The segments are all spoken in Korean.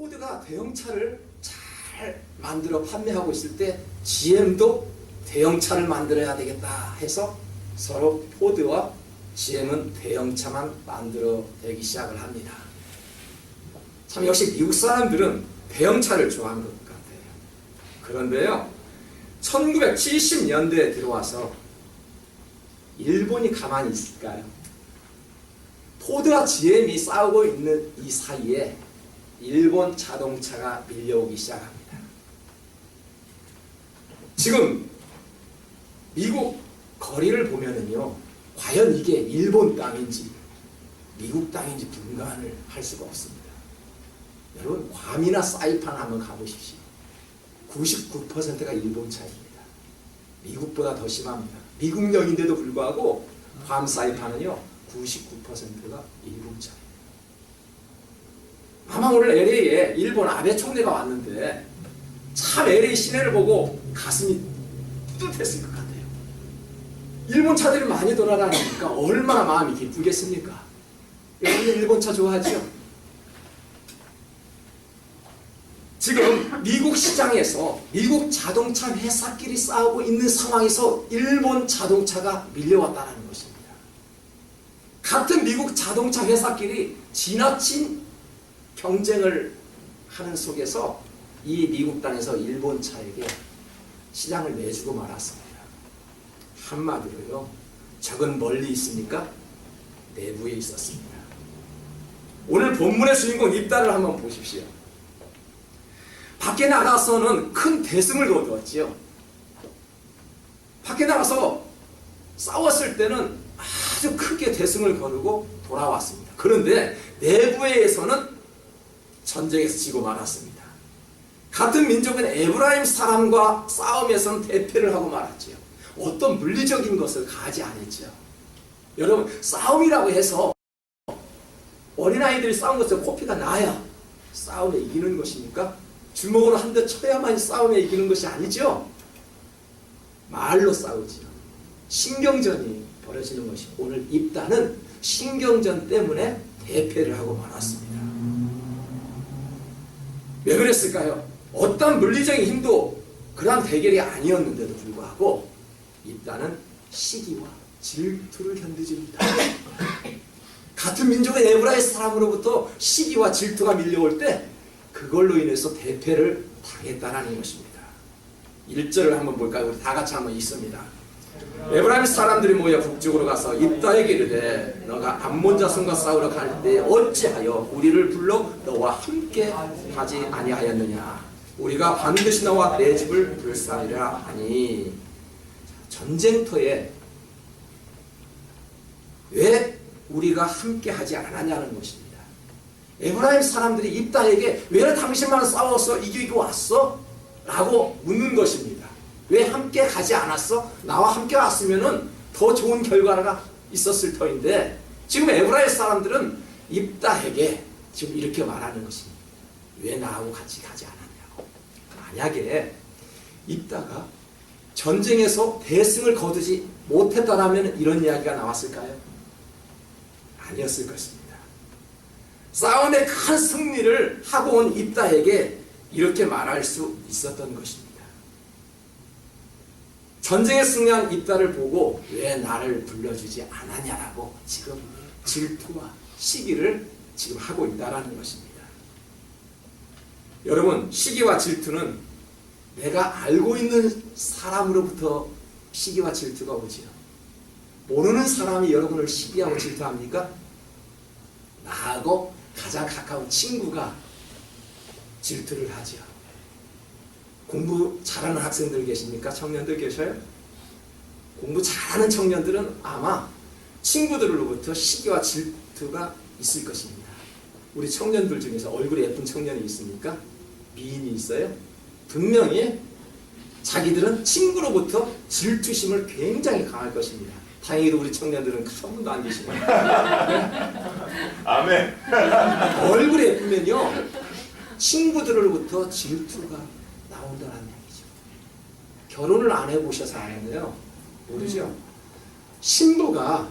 포드가 대형차를 잘 만들어 판매하고 있을 때 GM도 대형차를 만들어야 되겠다 해서 서로 포드와 GM은 대형차만 만들어내기 시작을 합니다. 참 역시 미국 사람들은 대형차를 좋아하는 것 같아요. 그런데요, 1970년대에 들어와서 일본이 가만히 있을까요? 포드와 GM이 싸우고 있는 이 사이에 일본 자동차가 밀려오기 시작합니다. 지금 미국 거리를 보면은요, 과연 이게 일본 땅인지 미국 땅인지 분간을 할 수가 없습니다. 여러분, 괌이나 사이판 한번 가보십시오. 99%가 일본 차입니다. 미국보다 더 심합니다. 미국령인데도 불구하고 괌 사이판은요 99%가 일본 차입니다. 아마 오늘 LA에 일본 아베 총리가 왔는데 참 LA 시내를 보고 가슴이 뿌듯했을 것 같아요. 일본 차들이 많이 돌아다니니까 얼마나 마음이 기쁘겠습니까? 여러분 일본 차 좋아하죠? 지금 미국 시장에서 미국 자동차 회사끼리 싸우고 있는 상황에서 일본 자동차가 밀려왔다는 것입니다. 같은 미국 자동차 회사끼리 지나친 경쟁을 하는 속에서 이 미국 땅에서 일본 차에게 시장을 내주고 말았습니다. 한마디로요, 적은 멀리 있습니까? 내부에 있었습니다. 오늘 본문의 주인공 입다를 한번 보십시오. 밖에 나가서는 큰 대승을 거두었지요. 밖에 나가서 싸웠을 때는 아주 크게 대승을 거두고 돌아왔습니다. 그런데 내부에서는 전쟁에서 지고 말았습니다. 같은 민족은 에브라임 사람과 싸움에서는 대패를 하고 말았지요. 어떤 물리적인 것을 가지 않았죠. 여러분, 싸움이라고 해서 어린아이들이 싸운 것에 코피가 나야 싸움에 이기는 것입니까? 주먹으로 한 대 쳐야만 싸움에 이기는 것이 아니죠. 말로 싸우지요. 신경전이 벌어지는 것이 오늘 입다는 신경전 때문에 대패를 하고 말았습니다. 왜 그랬을까요? 어떤 물리적인 힘도 그러한 대결이 아니었는데도 불구하고 입다는 시기와 질투를 견디지 못합니다. 같은 민족의 에브라임 사람으로부터 시기와 질투가 밀려올 때 그걸로 인해서 대패를 당했다는 것입니다. 1절을 한번 볼까요? 우리 다 같이 한번 읽습니다. 에브라임 사람들이 모여 북쪽으로 가서 입다에게 이르되 너가 암몬 자손과 싸우러 갈 때 어찌하여 우리를 불러 너와 함께 하지 아니하였느냐? 우리가 반드시 너와 내 집을 불사리라 하니. 전쟁터에 왜 우리가 함께 하지 않았냐는 것입니다. 에브라임 사람들이 입다에게 왜 당신만 싸워서 이기고 왔어? 라고 묻는 것입니다. 왜 함께 가지 않았어? 나와 함께 왔으면 더 좋은 결과가 있었을 터인데 지금 에브라임 사람들은 입다에게 지금 이렇게 말하는 것입니다. 왜 나하고 같이 가지 않았냐고. 만약에 입다가 전쟁에서 대승을 거두지 못했다라면 이런 이야기가 나왔을까요? 아니었을 것입니다. 싸움의 큰 승리를 하고 온 입다에게 이렇게 말할 수 있었던 것입니다. 전쟁에 승리한 입다를 보고 왜 나를 불러주지 않았냐라고 지금 질투와 시기를 지금 하고 있다는 것입니다. 여러분, 시기와 질투는 내가 알고 있는 사람으로부터 시기와 질투가 오지요. 모르는 사람이 여러분을 시기하고 질투합니까? 나하고 가장 가까운 친구가 질투를 하지요. 공부 잘하는 학생들 계십니까? 청년들 계셔요? 공부 잘하는 청년들은 아마 친구들로부터 시기와 질투가 있을 것입니다. 우리 청년들 중에서 얼굴이 예쁜 청년이 있습니까? 미인이 있어요? 분명히 자기들은 친구로부터 질투심을 굉장히 강할 것입니다. 다행히도 우리 청년들은 한 분도 안 계시네요. 아멘. 얼굴이 예쁘면요 친구들로부터 질투가 나온다는 얘기죠. 결혼을 안 해보셔서 아는데요, 모르죠? 신부가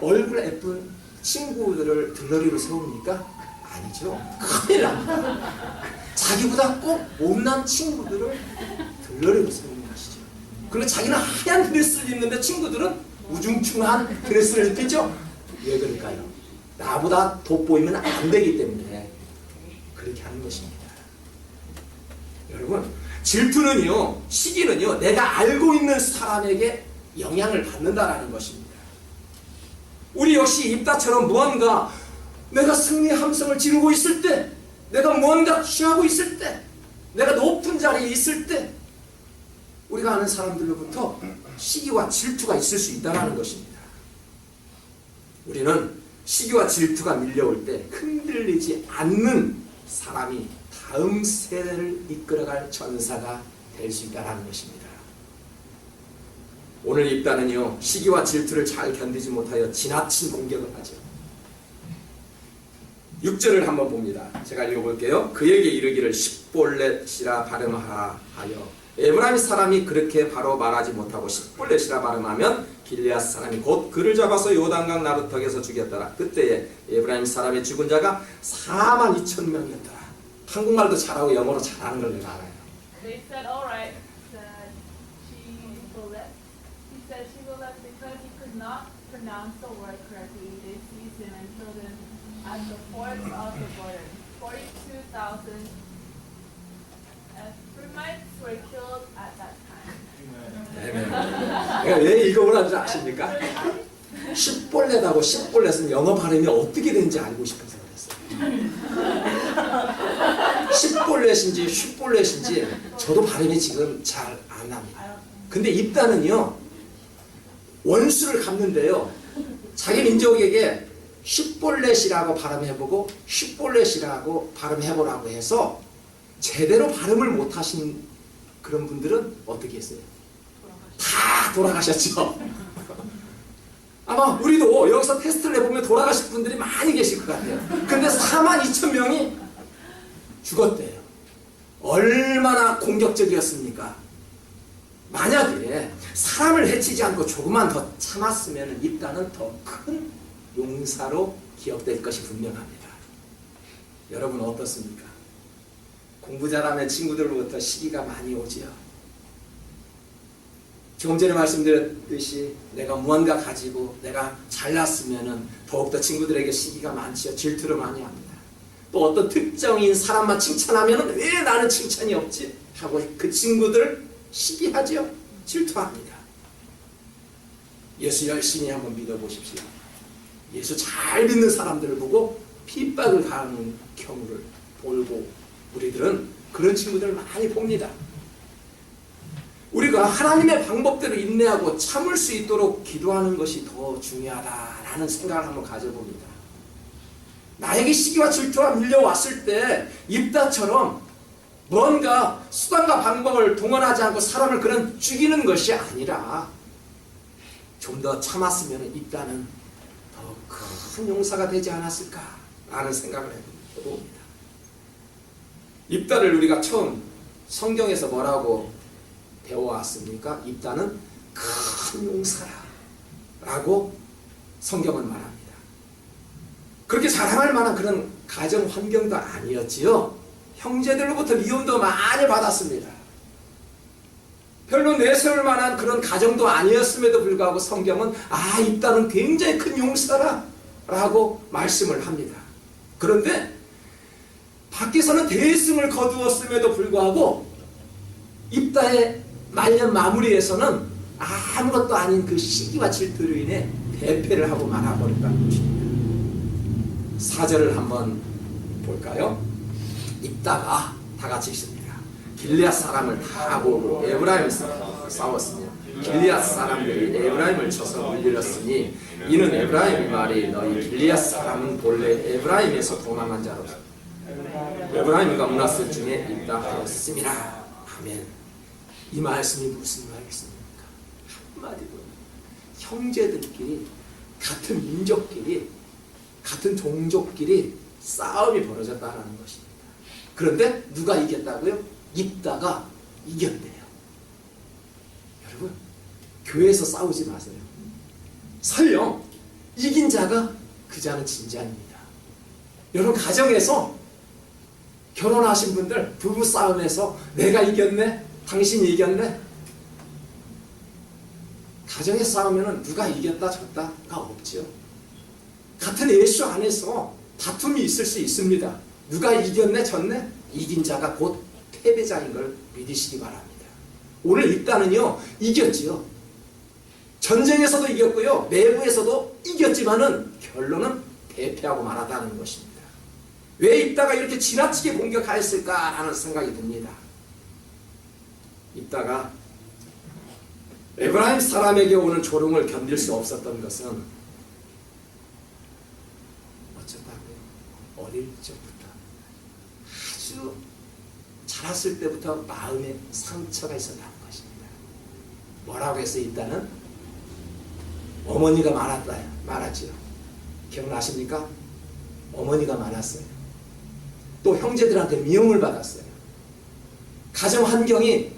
얼굴 예쁜 친구들을 들러리로 세웁니까? 아니죠. 큰일 납니다. 자기보다 꼭 못난 친구들을 들러리로 세우는 것이죠. 그리고 자기는 하얀 드레스를 입는데 친구들은 우중충한 드레스를 입겠죠. 왜 그럴까요? 나보다 돋보이면 안 되기 때문에 그렇게 하는 것입니다. 여러분, 질투는요, 시기는요, 내가 알고 있는 사람에게 영향을 받는다라는 것입니다. 우리 역시 입다처럼 무언가 내가 승리의 함성을 지르고 있을 때, 내가 무언가 취하고 있을 때, 내가 높은 자리에 있을 때, 우리가 아는 사람들로부터 시기와 질투가 있을 수 있다는 것입니다. 우리는 시기와 질투가 밀려올 때 흔들리지 않는 사람이 다음 세대를 이끌어갈 전사가 될 수 있다는 것입니다. 오늘 입다는요, 시기와 질투를 잘 견디지 못하여 지나친 공격을 하죠. 6절을 한번 봅니다. 제가 읽어볼게요. 그에게 이르기를 십볼렛이라 발음하라 하여 에브라임 사람이 그렇게 바로 말하지 못하고 십볼렛이라 발음하면 길리앗 사람이 곧 그를 잡아서 요단강 나루턱에서 죽였더라. 그때에 에브라임 사람의 죽은 자가 42,000명이었더라. 한국말도 잘하고 영어로 잘하는 걸 내가 알아요. They said, all right, said Shibboleth. He said Shibboleth because he could not pronounce the word correctly. They seized him and killed him at the fords of the Jordan. 42,000 Ephraimites were killed at that time. 내가 왜 읽어보라는 줄 아십니까? 십볼렛하고 십볼렛은 영어 발음이 어떻게 되는지 알고 싶어서 그랬어요. 십볼렛인지 쉿볼렛인지 저도 발음이 지금 잘 안 납니다. 근데 입다는요, 원수를 갚는데요, 자기 민족에게 쉿볼렛이라고 발음해보고 쉿볼렛이라고 발음해보라고 해서 제대로 발음을 못하신 그런 분들은 어떻게 했어요? 다 돌아가셨죠. 아마 우리도 여기서 테스트를 해보면 돌아가실 분들이 많이 계실 것 같아요. 근데 42,000명이 죽었대요. 얼마나 공격적이었습니까? 만약에 사람을 해치지 않고 조금만 더 참았으면 입다는 더 큰 용사로 기억될 것이 분명합니다. 여러분 어떻습니까? 공부 잘하는 친구들로부터 시기가 많이 오지요. 조금 전에 말씀드렸듯이 내가 무언가 가지고 내가 잘났으면 더욱더 친구들에게 시기가 많지요. 질투를 많이 합니다. 또 어떤 특정인 사람만 칭찬하면 왜 나는 칭찬이 없지? 하고 그 친구들 시기하죠. 질투합니다. 예수 열심히 한번 믿어보십시오. 예수 잘 믿는 사람들을 보고 핍박을 당하는 경우를 보고 우리들은 그런 친구들을 많이 봅니다. 우리가 하나님의 방법대로 인내하고 참을 수 있도록 기도하는 것이 더 중요하다라는 생각을 한번 가져봅니다. 나에게 시기와 질투가 밀려왔을 때 입다처럼 뭔가 수단과 방법을 동원하지 않고 사람을 그냥 죽이는 것이 아니라 좀 더 참았으면 입다는 더 큰 용사가 되지 않았을까라는 생각을 해봅니다. 입다를 우리가 처음 성경에서 뭐라고 배워왔습니까? 입다는 큰 용사라고 성경은 말합니다. 그렇게 자랑할 만한 그런 가정 환경도 아니었지요. 형제들로부터 미움도 많이 받았습니다. 별로 내세울 만한 그런 가정도 아니었음에도 불구하고 성경은 입다는 굉장히 큰 용사라 라고 말씀을 합니다. 그런데 밖에서는 대승을 거두었음에도 불구하고 입다의 말년 마무리에서는 아무것도 아닌 그 시기와 질투로 인해 대패를 하고 말아버렸다는 것입니다. 4절을 한번 볼까요? 입다가 다 같이 있습니다. 길리앗 사람을 다 모으고 에브라임을 싸웠으며 길리앗 사람들이 에브라임을 쳐서 물리렀으니 이는 에브라임의 말이 너희 길리앗 사람은 본래 에브라임에서 도망한 자로서 에브라임과 므낫세 중에 있다 하였음이라. 아멘. 이 말씀이 무슨 말이겠습니까? 한마디로 형제들끼리 같은 민족끼리 같은 종족끼리 싸움이 벌어졌다는 것입니다. 그런데 누가 이겼다고요? 입다가 이겼대요. 여러분, 교회에서 싸우지 마세요. 설령 이긴 자가 그 자는 진자입니다. 여러분 가정에서 결혼하신 분들 부부 싸움에서 내가 이겼네? 당신이 이겼네? 가정의 싸움에는 누가 이겼다 졌다가 없죠. 같은 예수 안에서 다툼이 있을 수 있습니다. 누가 이겼네 졌네? 이긴 자가 곧 패배자인 걸 믿으시기 바랍니다. 오늘 입단은요 이겼지요. 전쟁에서도 이겼고요 내부에서도 이겼지만은 결론은 대패하고 말았다는 것입니다. 왜 입다가 이렇게 지나치게 공격하였을까라는 생각이 듭니다. 입다가 에브라임 사람에게 오는 조롱을 견딜 수 없었던 것은 어쩌다고요? 어릴 적부터 아주 자랐을 때부터 마음에 상처가 있었다는 것입니다. 뭐라고 해서 입다는 어머니가 말았지요. 기억나십니까? 어머니가 많았어요. 또 형제들한테 미움을 받았어요. 가정 환경이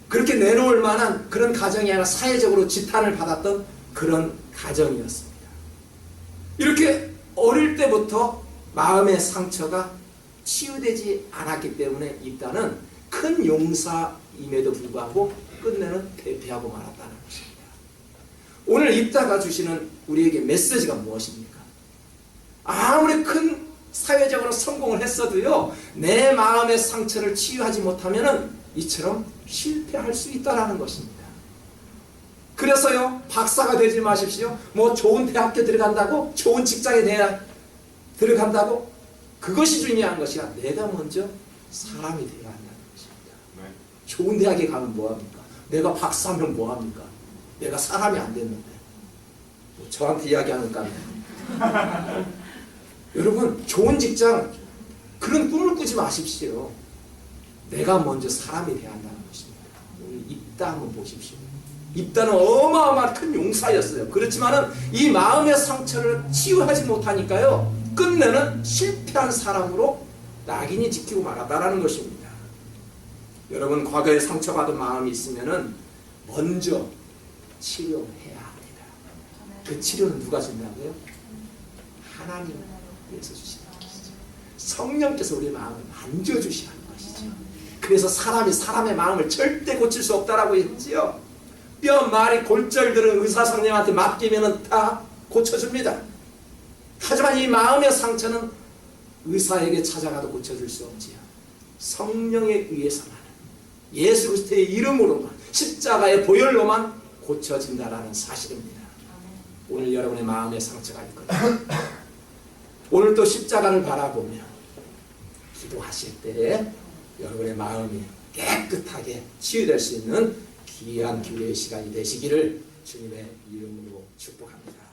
그렇게 내놓을 만한 그런 가정이 아니라 사회적으로 지탄을 받았던 그런 가정이었습니다. 이렇게 어릴 때부터 마음의 상처가 치유되지 않았기 때문에 입다는 큰 용사임에도 불구하고 끝내는 대패하고 말았다는 것입니다. 오늘 입다가 주시는 우리에게 메시지가 무엇입니까? 아무리 큰 사회적으로 성공을 했어도요 내 마음의 상처를 치유하지 못하면 이처럼 실패할 수 있다는 것입니다. 그래서요 박사가 되지 마십시오. 뭐 좋은 대학교 들어간다고, 좋은 직장에 들어간다고, 그것이 중요한 것이 아니라 내가 먼저 사람이 되어야 한다는 것입니다. 네. 좋은 대학에 가면 뭐합니까? 내가 박사하면 뭐합니까? 내가 사람이 안 됐는데 뭐 저한테 이야기하는 거 아니에요. 여러분 좋은 직장 그런 꿈을 꾸지 마십시오. 내가 먼저 사람이 되어야 한다는 것입니다. 오늘 입다 한번 보십시오. 입다는 어마어마한 큰 용사였어요. 그렇지만은 이 마음의 상처를 치유하지 못하니까요 끝내는 실패한 사람으로 낙인이 찍히고 말았다라는 것입니다. 여러분 과거에 상처받은 마음이 있으면은 먼저 치료해야 합니다. 그 치료는 누가 준다고요? 하나님께서 주시는 것이죠. 성령께서 우리 마음을 만져주시는 것이죠. 그래서 사람이 사람의 마음을 절대 고칠 수 없다라고 했지요. 뼈, 말이, 골절들은 의사 선생님한테 맡기면 다 고쳐줍니다. 하지만 이 마음의 상처는 의사에게 찾아가도 고쳐줄 수 없지요. 성령에 의해서만, 예수 그리스도의 이름으로만, 십자가의 보혈로만 고쳐진다라는 사실입니다. 오늘 여러분의 마음의 상처가 있거든요. 오늘 또 십자가를 바라보며 기도하실 때 여러분의 마음이 깨끗하게 치유될 수 있는 귀한 기도의 시간이 되시기를 주님의 이름으로 축복합니다.